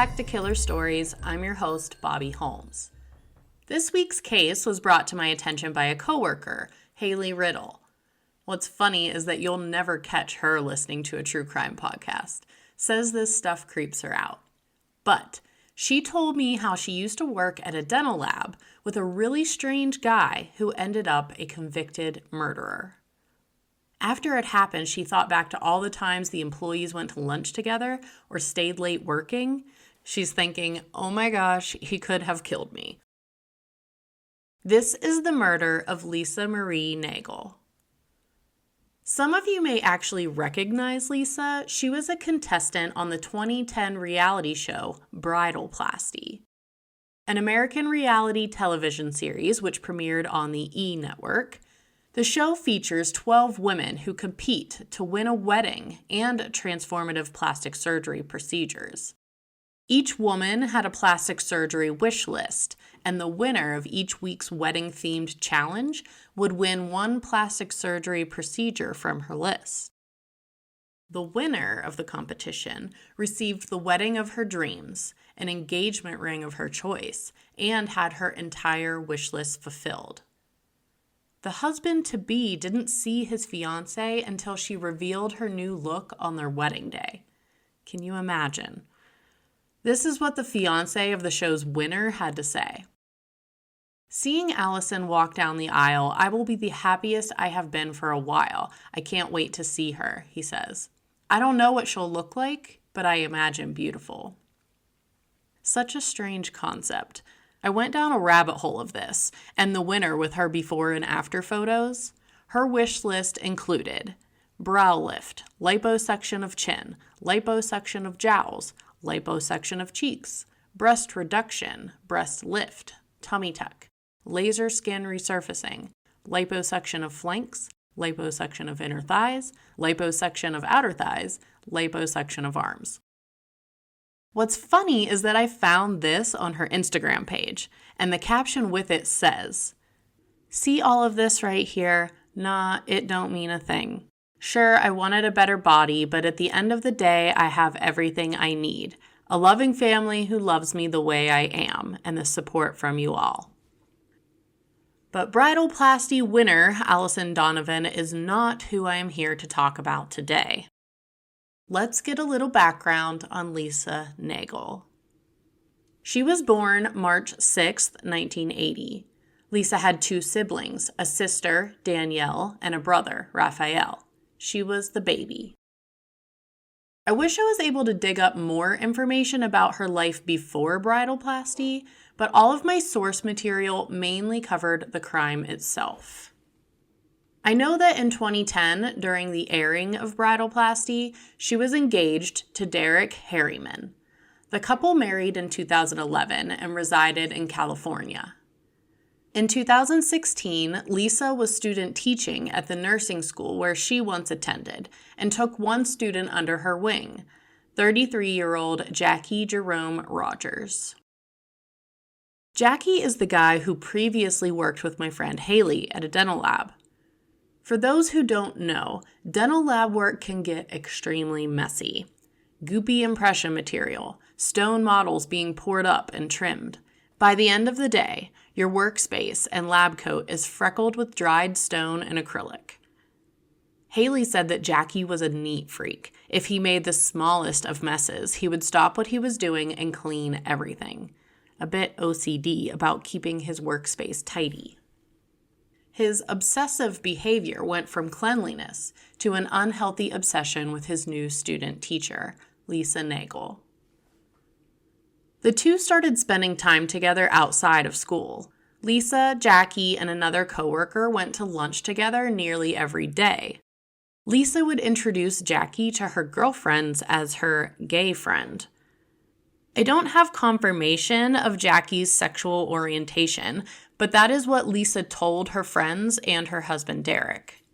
back to Killer Stories. I'm your host, Bobby Holmes. This week's case was brought to my attention by a coworker, Haley Riddle. What's funny is that you'll never catch her listening to a true crime podcast. Says this stuff creeps her out. But she told me how she used to work at a dental lab with a really strange guy who ended up a convicted murderer. After it happened, she thought back to all the times the employees went to lunch together or stayed late working. She's thinking, oh my gosh, he could have killed me. This is the murder of Lisa Marie Naegle. Some of you may actually recognize Lisa. She was a contestant on the 2010 reality show Bridalplasty, an American reality television series which premiered on the E! Network. The show features 12 women who compete to win a wedding and transformative plastic surgery procedures. Each woman had a plastic surgery wish list, and the winner of each week's wedding-themed challenge would win one plastic surgery procedure from her list. The winner of the competition received the wedding of her dreams, an engagement ring of her choice, and had her entire wish list fulfilled. The husband-to-be didn't see his fiancée until she revealed her new look on their wedding day. Can you imagine? This is what the fiancé of the show's winner had to say. Seeing Allison walk down the aisle, I will be the happiest I have been for a while. I can't wait to see her, he says. I don't know what she'll look like, but I imagine beautiful. Such a strange concept. I went down a rabbit hole of this, and the winner with her before and after photos. Her wish list included brow lift, liposuction of chin, liposuction of jowls, liposuction of cheeks, breast reduction, breast lift, tummy tuck, laser skin resurfacing, liposuction of flanks, liposuction of inner thighs, liposuction of outer thighs, liposuction of arms. What's funny is that I found this on her Instagram page, and the caption with it says, "See all of this right here? Nah, it don't mean a thing. Sure, I wanted a better body, but at the end of the day, I have everything I need. A loving family who loves me the way I am, and the support from you all." But Bridalplasty winner Allison Donovan is not who I am here to talk about today. Let's get a little background on Lisa Naegle. She was born March 6, 1980. Lisa had two siblings, a sister, Danielle, and a brother, Raphael. She was the baby. I wish I was able to dig up more information about her life before Bridalplasty, but all of my source material mainly covered the crime itself. I know that in 2010, during the airing of Bridalplasty, she was engaged to Derek Harriman. The couple married in 2011 and resided in California. In 2016, Lisa was student teaching at the nursing school where she once attended and took one student under her wing, 33-year-old Jackie Jerome Rogers. Jackie is the guy who previously worked with my friend Haley at a dental lab. For those who don't know, dental lab work can get extremely messy. Goopy impression material, stone models being poured up and trimmed. By the end of the day, your workspace and lab coat is freckled with dried stone and acrylic. Haley said that Jackie was a neat freak. If he made the smallest of messes, he would stop what he was doing and clean everything. A bit OCD about keeping his workspace tidy. His obsessive behavior went from cleanliness to an unhealthy obsession with his new student teacher, Lisa Naegle. The two started spending time together outside of school. Lisa, Jackie, and another coworker went to lunch together nearly every day. Lisa would introduce Jackie to her girlfriends as her gay friend. I don't have confirmation of Jackie's sexual orientation, but that is what Lisa told her friends and her husband Derek.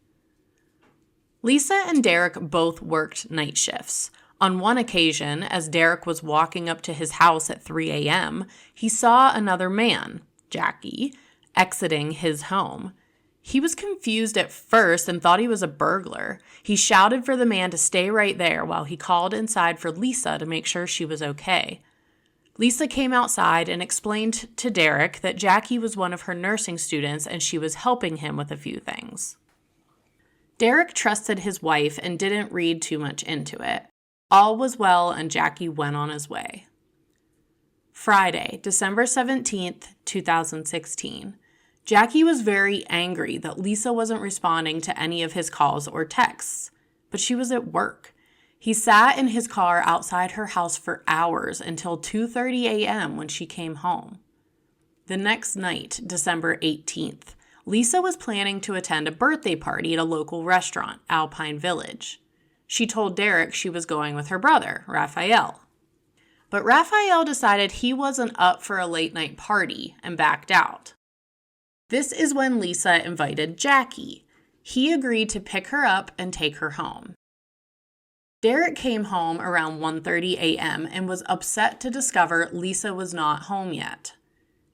Lisa and Derek both worked night shifts. On one occasion, as Derek was walking up to his house at 3 a.m., he saw another man, Jackie, exiting his home. He was confused at first and thought he was a burglar. He shouted for the man to stay right there while he called inside for Lisa to make sure she was okay. Lisa came outside and explained to Derek that Jackie was one of her nursing students and she was helping him with a few things. Derek trusted his wife and didn't read too much into it. All was well and Jackie went on his way. Friday, December 17th, 2016. Jackie was very angry that Lisa wasn't responding to any of his calls or texts, but she was at work. He sat in his car outside her house for hours until 2:30 a.m. when she came home. The next night, December 18th, Lisa was planning to attend a birthday party at a local restaurant, Alpine Village. She told Derek she was going with her brother, Raphael. But Raphael decided he wasn't up for a late-night party and backed out. This is when Lisa invited Jackie. He agreed to pick her up and take her home. Derek came home around 1:30 a.m. and was upset to discover Lisa was not home yet.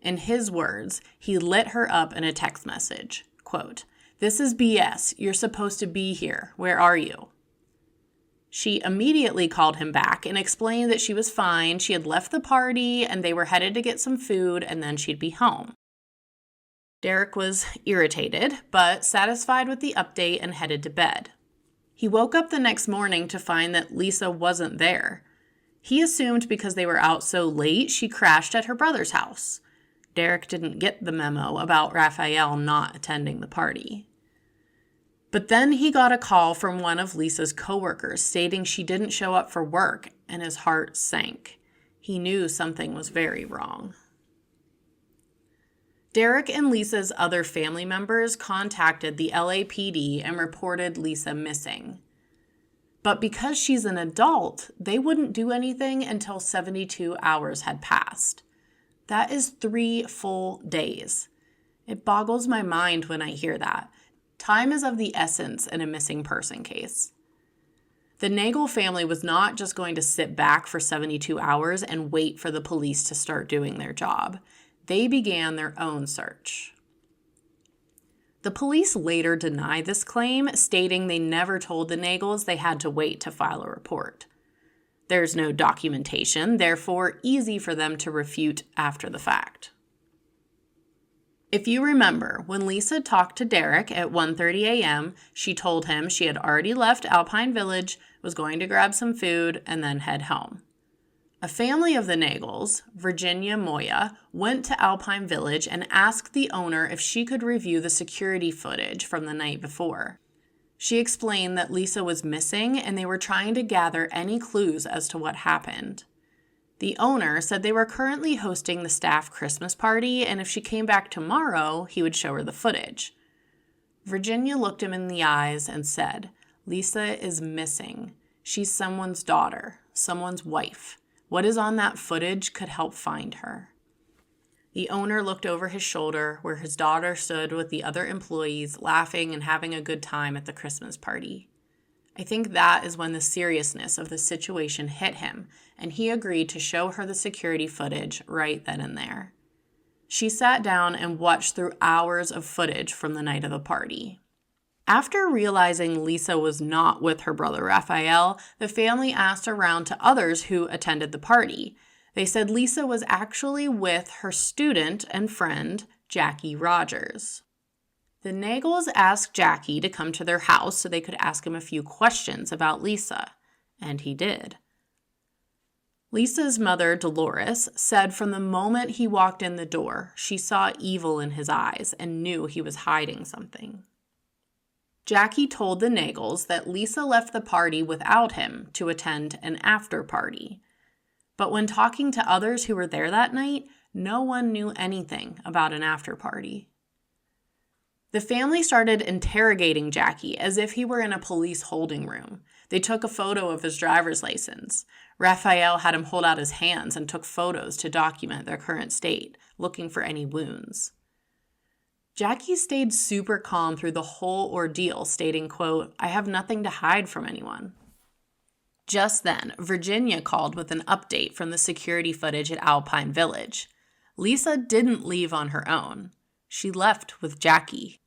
In his words, he lit her up in a text message. Quote, "This is BS. You're supposed to be here. Where are you?" She immediately called him back and explained that she was fine. She had left the party and they were headed to get some food and then she'd be home. Derek was irritated, but satisfied with the update and headed to bed. He woke up the next morning to find that Lisa wasn't there. He assumed because they were out so late, she crashed at her brother's house. Derek didn't get the memo about Raphael not attending the party. But then he got a call from one of Lisa's coworkers stating she didn't show up for work, and his heart sank. He knew something was very wrong. Derek and Lisa's other family members contacted the LAPD and reported Lisa missing. But because she's an adult, they wouldn't do anything until 72 hours had passed. That is 3 full days. It boggles my mind when I hear that. Time is of the essence in a missing person case. The Naegle family was not just going to sit back for 72 hours and wait for the police to start doing their job. They began their own search. The police later denied this claim, stating they never told the Naegles they had to wait to file a report. There's no documentation, therefore easy for them to refute after the fact. If you remember, when Lisa talked to Derek at 1:30 a.m., she told him she had already left Alpine Village, was going to grab some food, and then head home. A family of the Naegles, Virginia Moya, went to Alpine Village and asked the owner if she could review the security footage from the night before. She explained that Lisa was missing and they were trying to gather any clues as to what happened. The owner said they were currently hosting the staff Christmas party, and if she came back tomorrow, he would show her the footage. Virginia looked him in the eyes and said, "Lisa is missing. She's someone's daughter, someone's wife. What is on that footage could help find her." The owner looked over his shoulder where his daughter stood with the other employees laughing and having a good time at the Christmas party. I think that is when the seriousness of the situation hit him, and he agreed to show her the security footage right then and there. She sat down and watched through hours of footage from the night of the party. After realizing Lisa was not with her brother Raphael, the family asked around to others who attended the party. They said Lisa was actually with her student and friend, Jackie Rogers. The Naegles asked Jackie to come to their house so they could ask him a few questions about Lisa, and he did. Lisa's mother, Dolores, said from the moment he walked in the door, she saw evil in his eyes and knew he was hiding something. Jackie told the Naegles that Lisa left the party without him to attend an after party. But when talking to others who were there that night, no one knew anything about an after party. The family started interrogating Jackie as if he were in a police holding room. They took a photo of his driver's license. Raphael had him hold out his hands and took photos to document their current state, looking for any wounds. Jackie stayed super calm through the whole ordeal, stating, quote, "I have nothing to hide from anyone." Just then, Virginia called with an update from the security footage at Alpine Village. Lisa didn't leave on her own. She left with Jackie.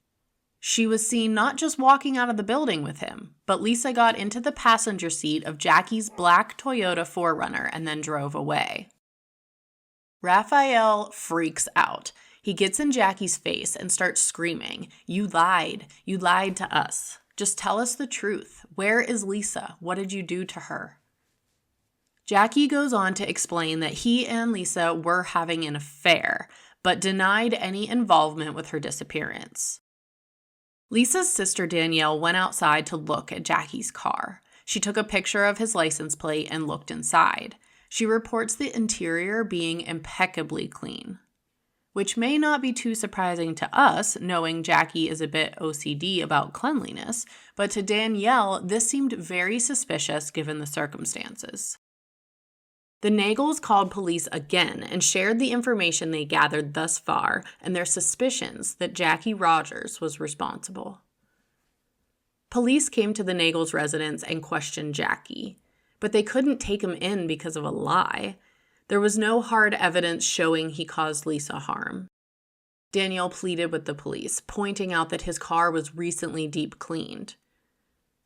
She was seen not just walking out of the building with him, but Lisa got into the passenger seat of Jackie's black Toyota 4Runner and then drove away. Raphael freaks out. He gets in Jackie's face and starts screaming, "You lied. You lied to us. Just tell us the truth. Where is Lisa? What did you do to her?" Jackie goes on to explain that he and Lisa were having an affair, but denied any involvement with her disappearance. Lisa's sister Danielle went outside to look at Jackie's car. She took a picture of his license plate and looked inside. She reports the interior being impeccably clean, which may not be too surprising to us, knowing Jackie is a bit OCD about cleanliness, but to Danielle, this seemed very suspicious given the circumstances. The Naegles called police again and shared the information they gathered thus far and their suspicions that Jackie Rogers was responsible. Police came to the Naegles' residence and questioned Jackie, but they couldn't take him in because of a lie. There was no hard evidence showing he caused Lisa harm. Danielle pleaded with the police, pointing out that his car was recently deep cleaned.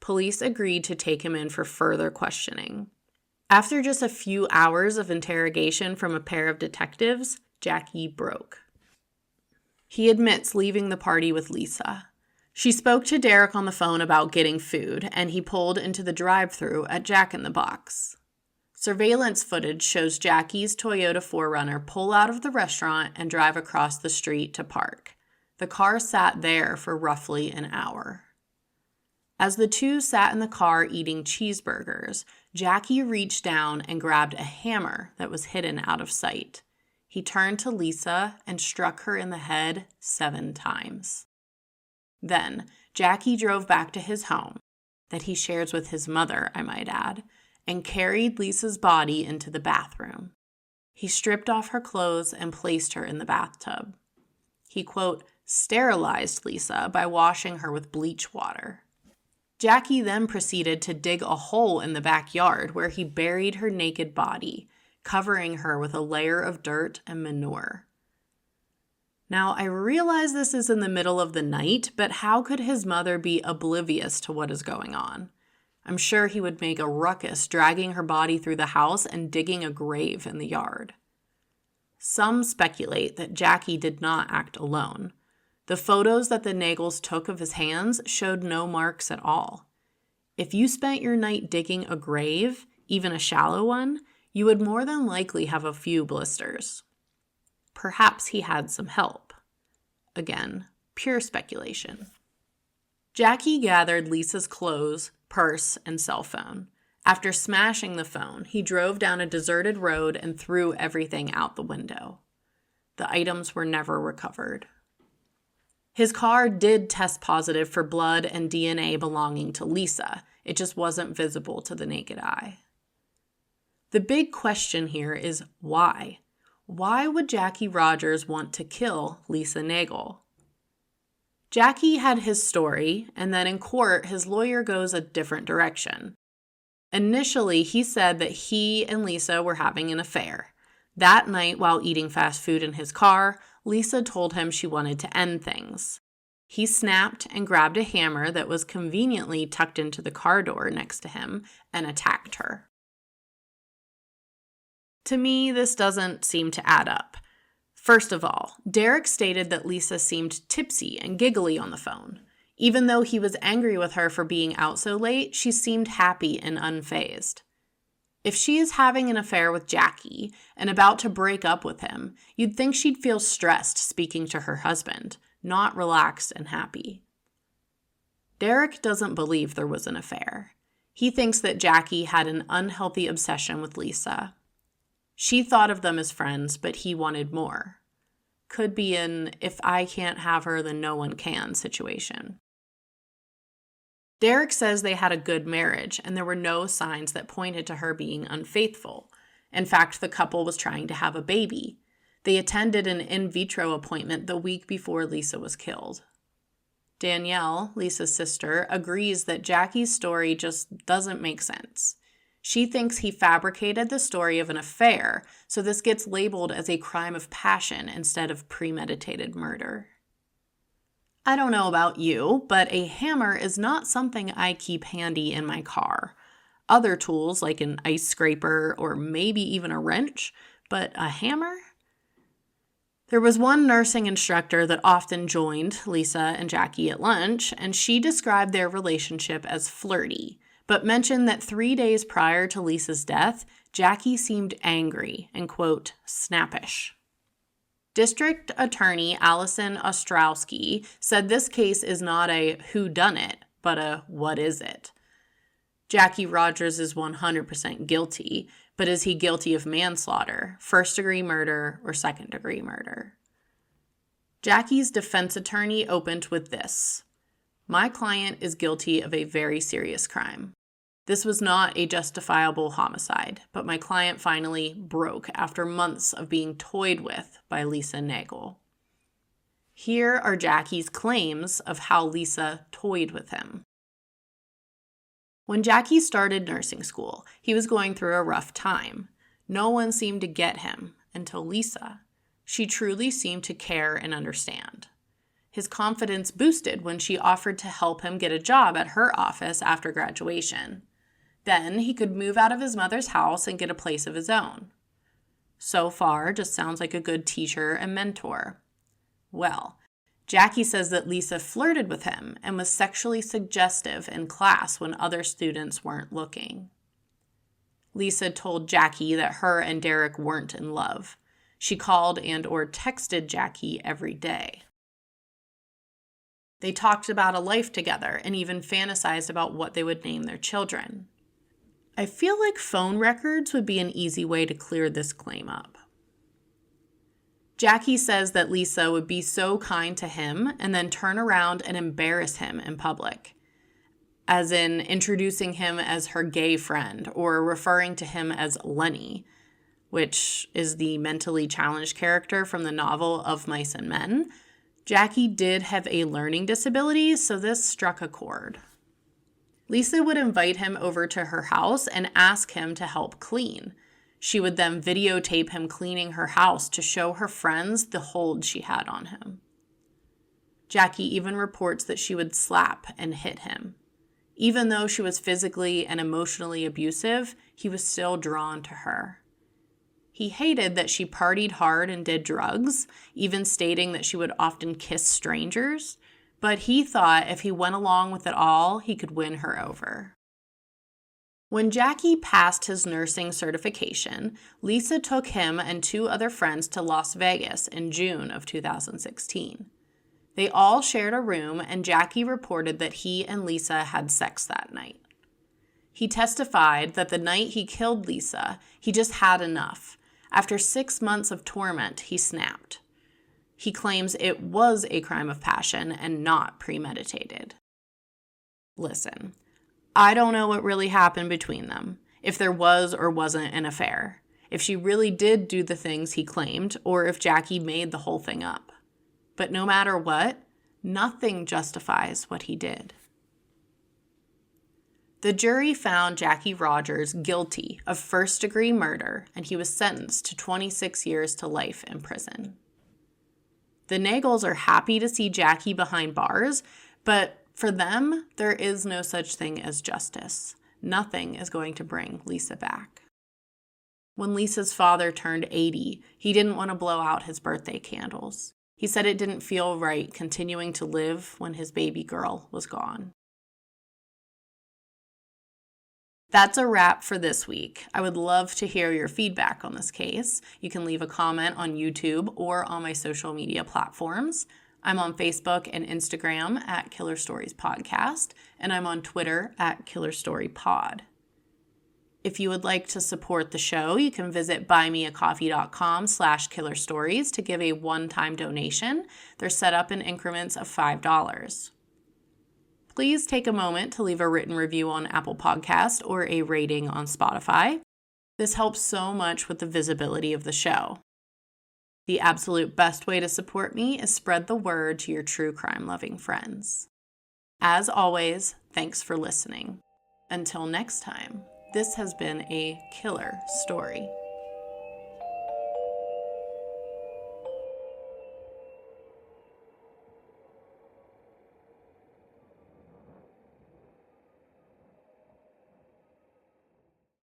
Police agreed to take him in for further questioning. After just a few hours of interrogation from a pair of detectives, Jackie broke. He admits leaving the party with Lisa. She spoke to Derek on the phone about getting food, and he pulled into the drive-thru at Jack in the Box. Surveillance footage shows Jackie's Toyota 4Runner pull out of the restaurant and drive across the street to park. The car sat there for roughly an hour. As the two sat in the car eating cheeseburgers, Jackie reached down and grabbed a hammer that was hidden out of sight. He turned to Lisa and struck her in the head 7 times. Then, Jackie drove back to his home, that he shares with his mother, I might add, and carried Lisa's body into the bathroom. He stripped off her clothes and placed her in the bathtub. He, quote, sterilized Lisa by washing her with bleach water. Jackie then proceeded to dig a hole in the backyard where he buried her naked body, covering her with a layer of dirt and manure. Now, I realize this is in the middle of the night, but how could his mother be oblivious to what is going on? I'm sure he would make a ruckus dragging her body through the house and digging a grave in the yard. Some speculate that Jackie did not act alone. The photos that the Naegles took of his hands showed no marks at all. If you spent your night digging a grave, even a shallow one, you would more than likely have a few blisters. Perhaps he had some help. Again, pure speculation. Jackie gathered Lisa's clothes, purse, and cell phone. After smashing the phone, he drove down a deserted road and threw everything out the window. The items were never recovered. His car did test positive for blood and DNA belonging to Lisa. It just wasn't visible to the naked eye. The big question here is why? Why would Jackie Rogers want to kill Lisa Naegle? Jackie had his story, and then in court, his lawyer goes a different direction. Initially, he said that he and Lisa were having an affair. That night, while eating fast food in his car, Lisa told him she wanted to end things. He snapped and grabbed a hammer that was conveniently tucked into the car door next to him and attacked her. To me, this doesn't seem to add up. First of all, Derek stated that Lisa seemed tipsy and giggly on the phone. Even though he was angry with her for being out so late, she seemed happy and unfazed. If she is having an affair with Jackie and about to break up with him, you'd think she'd feel stressed speaking to her husband, not relaxed and happy. Derek doesn't believe there was an affair. He thinks that Jackie had an unhealthy obsession with Lisa. She thought of them as friends, but he wanted more. Could be an if I can't have her, then no one can situation. Derek says they had a good marriage, and there were no signs that pointed to her being unfaithful. In fact, the couple was trying to have a baby. They attended an in vitro appointment the week before Lisa was killed. Danielle, Lisa's sister, agrees that Jackie's story just doesn't make sense. She thinks he fabricated the story of an affair, so this gets labeled as a crime of passion instead of premeditated murder. I don't know about you, but a hammer is not something I keep handy in my car. Other tools like an ice scraper or maybe even a wrench, but a hammer? There was one nursing instructor that often joined Lisa and Jackie at lunch, and she described their relationship as flirty, but mentioned that 3 days prior to Lisa's death, Jackie seemed angry and, quote, snappish. District Attorney Allison Ostrowski said this case is not a whodunit, but a what is it? Jackie Rogers is 100% guilty, but is he guilty of manslaughter, first-degree murder, or second-degree murder? Jackie's defense attorney opened with this: "My client is guilty of a very serious crime. This was not a justifiable homicide, but my client finally broke after months of being toyed with by Lisa Naegle." Here are Jackie's claims of how Lisa toyed with him. When Jackie started nursing school, he was going through a rough time. No one seemed to get him until Lisa. She truly seemed to care and understand. His confidence boosted when she offered to help him get a job at her office after graduation. Then he could move out of his mother's house and get a place of his own. So far, just sounds like a good teacher and mentor. Well, Jackie says that Lisa flirted with him and was sexually suggestive in class when other students weren't looking. Lisa told Jackie that her and Derek weren't in love. She called and/or texted Jackie every day. They talked about a life together and even fantasized about what they would name their children. I feel like phone records would be an easy way to clear this claim up. Jackie says that Lisa would be so kind to him and then turn around and embarrass him in public, as in introducing him as her gay friend or referring to him as Lenny, which is the mentally challenged character from the novel Of Mice and Men. Jackie did have a learning disability, so this struck a chord. Lisa would invite him over to her house and ask him to help clean. She would then videotape him cleaning her house to show her friends the hold she had on him. Jackie even reports that she would slap and hit him. Even though she was physically and emotionally abusive, he was still drawn to her. He hated that she partied hard and did drugs, even stating that she would often kiss strangers, but he thought if he went along with it all, he could win her over. When Jackie passed his nursing certification, Lisa took him and 2 other friends to Las Vegas in June of 2016. They all shared a room, and Jackie reported that he and Lisa had sex that night. He testified that the night he killed Lisa, he just had enough. After 6 months of torment, he snapped. He claims it was a crime of passion and not premeditated. Listen, I don't know what really happened between them, if there was or wasn't an affair, if she really did do the things he claimed, or if Jackie made the whole thing up. But no matter what, nothing justifies what he did. The jury found Jackie Rogers guilty of first-degree murder, and he was sentenced to 26 years to life in prison. The Naegles are happy to see Jackie behind bars, but for them, there is no such thing as justice. Nothing is going to bring Lisa back. When Lisa's father turned 80, he didn't want to blow out his birthday candles. He said it didn't feel right continuing to live when his baby girl was gone. That's a wrap for this week. I would love to hear your feedback on this case. You can leave a comment on YouTube or on my social media platforms. I'm on Facebook and Instagram at Killer Stories Podcast, and I'm on Twitter at Killer Story Pod. If you would like to support the show, you can visit buymeacoffee.com/killerstories to give a one-time donation. They're set up in increments of $5. Please take a moment to leave a written review on Apple Podcast or a rating on Spotify. This helps so much with the visibility of the show. The absolute best way to support me is spread the word to your true crime-loving friends. As always, thanks for listening. Until next time, this has been a Killer Story.